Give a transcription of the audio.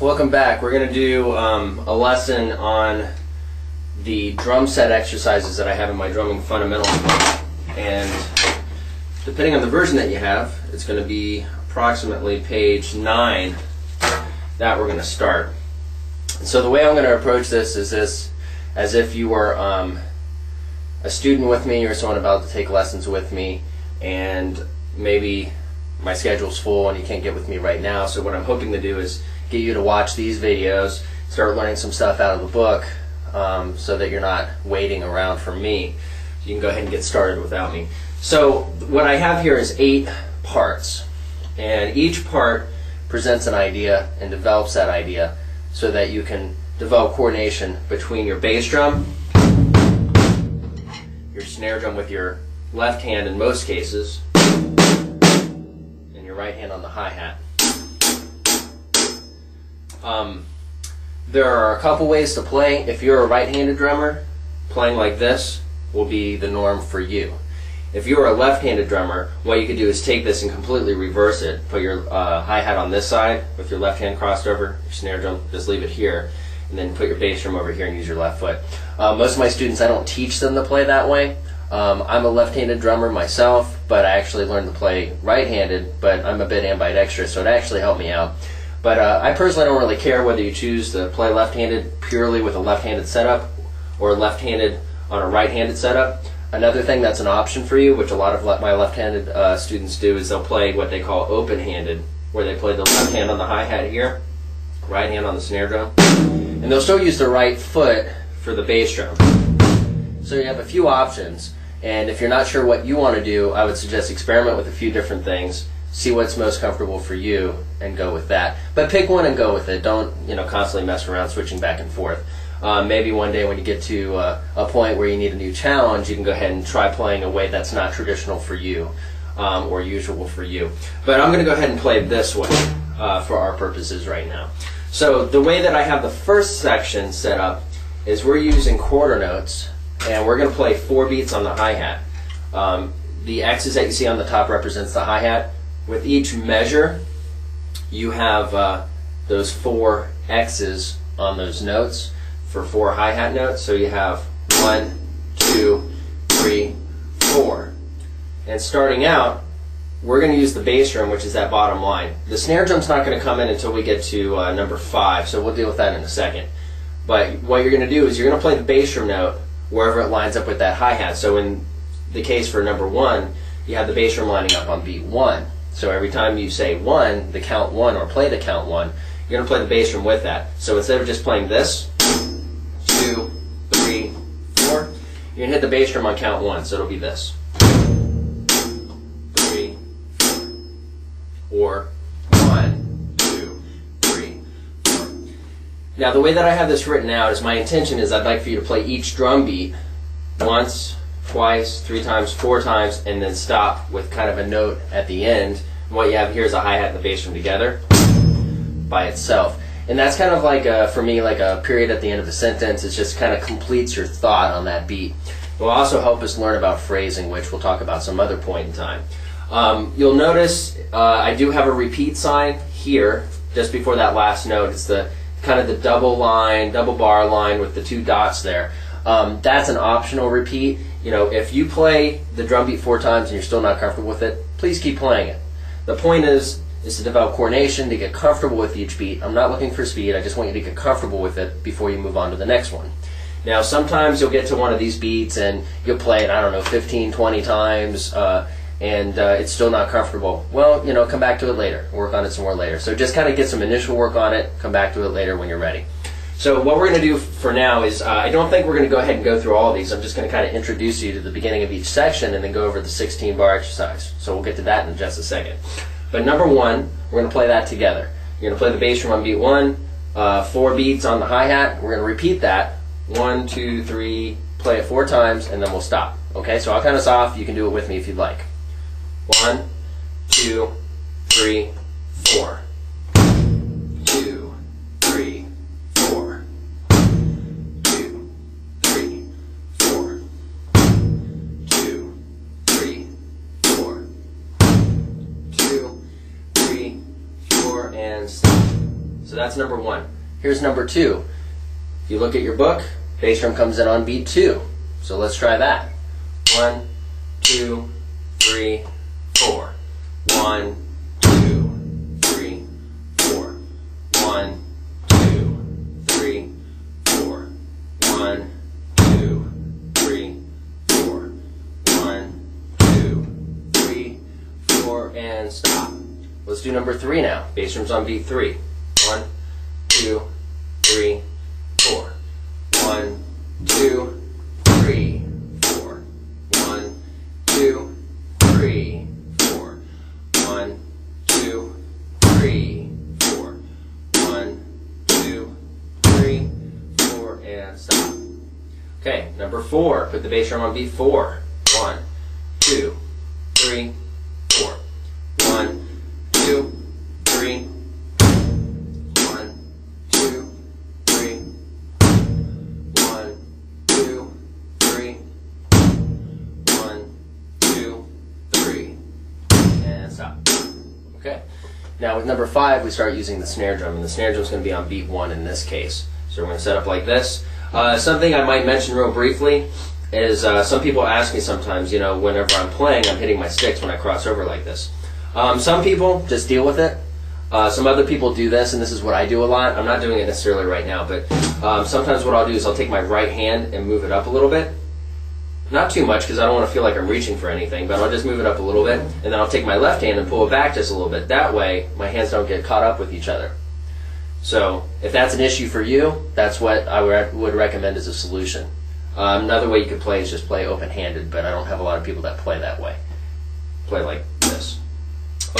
Welcome back. We're going to do a lesson on the drum set exercises that I have in my Drumming Fundamentals book. And depending on the version that you have, it's going to be approximately page 9 that we're going to start. And so the way I'm going to approach this is as if you were a student with me or someone about to take lessons with me, and maybe my schedule's full and you can't get with me right now. So what I'm hoping to do is get you to watch these videos, start learning some stuff out of the book, so that you're not waiting around for me. You can go ahead and get started without me. So what I have here is 8 parts, and each part presents an idea and develops that idea so that you can develop coordination between your bass drum, your snare drum with your left hand in most cases, and your right hand on the hi-hat. There are a couple ways to play. If you're a right-handed drummer, playing like this will be the norm for you. If you're a left-handed drummer, what you could do is take this and completely reverse it. Put your hi-hat on this side with your left hand crossed over, your snare drum, just leave it here, and then put your bass drum over here and use your left foot. Most of my students, I don't teach them to play that way. I'm a left-handed drummer myself, but I actually learned to play right-handed, but I'm a bit ambidextrous, so it actually helped me out. But I personally don't really care whether you choose to play left-handed purely with a left-handed setup or left-handed on a right-handed setup. Another thing that's an option for you, which a lot of my left-handed students do, is they'll play what they call open-handed, where they play the left hand on the hi-hat here, right hand on the snare drum, and they'll still use the right foot for the bass drum. So you have a few options, and if you're not sure what you want to do, I would suggest experiment with a few different things. See what's most comfortable for you and go with that. But pick one and go with it. Don't constantly mess around switching back and forth. Maybe one day when you get to a point where you need a new challenge, you can go ahead and try playing a way that's not traditional for you or usual for you. But I'm going to go ahead and play this way for our purposes right now. So the way that I have the first section set up is we're using quarter notes, and we're going to play 4 beats on the hi-hat. The X's that you see on the top represents the hi-hat. With each measure, you have those 4 X's on those notes for 4 hi-hat notes. So you have 1, 2, 3, 4. And starting out, we're going to use the bass drum, which is that bottom line. The snare drum's not going to come in until we get to number 5, so we'll deal with that in a second. But what you're going to do is you're going to play the bass drum note wherever it lines up with that hi-hat. So in the case for number 1, you have the bass drum lining up on beat 1. So every time you say 1, the count 1, or play the count 1, you're going to play the bass drum with that. So instead of just playing this, 2, 3, 4, you're going to hit the bass drum on count 1, so it'll be this. 3, 4. Or 1, 2, 3, 4. Now the way that I have this written out is my intention is I'd like for you to play each drum beat once, twice, 3 times, 4 times, and then stop with kind of a note at the end. And what you have here is a hi-hat and the bass drum together by itself. And that's kind of like, for me, like a period at the end of a sentence. It just kind of completes your thought on that beat. It will also help us learn about phrasing, which we'll talk about some other point in time. You'll notice I do have a repeat sign here just before that last note. It's the kind of the double bar line with the 2 dots there. That's an optional repeat. If you play the drum beat 4 times and you're still not comfortable with it, please keep playing it. The point is to develop coordination, to get comfortable with each beat. I'm not looking for speed, I just want you to get comfortable with it before you move on to the next one. Now sometimes you'll get to one of these beats and you'll play it, I don't know, 15, 20 times, and it's still not comfortable. Well, come back to it later, work on it some more later. So just kind of get some initial work on it, come back to it later when you're ready. So what we're going to do for now is, I don't think we're going to go ahead and go through all of these. I'm just going to kind of introduce you to the beginning of each section and then go over the 16-bar exercise. So we'll get to that in just a second. But number 1, we're going to play that together. You're going to play the bass drum on beat 1, 4 beats on the hi-hat. We're going to repeat that, 1, 2, 3, play it 4 times, and then we'll stop. Okay, so I'll count us off. You can do it with me if you'd like. 1, 2, 3, 4. 2, 3, 4. 2, 3, 4. 2, 3, 4. 2, 3, 4, and stop. So that's number 1. Here's number 2. If you look at your book, bass drum comes in on beat 2. So let's try that. 1, 2, 3, 4. 1, 2, 3, 4. 1, 2, 3, 4. 1, 2, 3, 4. 1, 2, 3, 4, and stop. Let's do number 3 now. Bass drum's on beat 3. 1, 2, 3, 4. 1, 2, 3, 4. 1, 2, 3, 4. 1, 2, 3, 4. 1, 2, 3, 4, and stop. Okay, number 4. Put the bass drum on beat 4. 1, 2, 3, 4. 1, 2, 3, 1, 2, 3, 1, 2, 3, 1, 2, 3, and stop. Okay. Now with number 5, we start using the snare drum, and the snare drum is going to be on beat 1 in this case. So we're going to set up like this. Something I might mention real briefly is some people ask me sometimes, whenever I'm playing, I'm hitting my sticks when I cross over like this. Some people just deal with it. Some other people do this, and this is what I do a lot. I'm not doing it necessarily right now, but sometimes what I'll do is I'll take my right hand and move it up a little bit. Not too much, because I don't want to feel like I'm reaching for anything, but I'll just move it up a little bit, and then I'll take my left hand and pull it back just a little bit. That way, my hands don't get caught up with each other. So, if that's an issue for you, that's what I would recommend as a solution. Another way you could play is just play open-handed, but I don't have a lot of people that play that way. Play like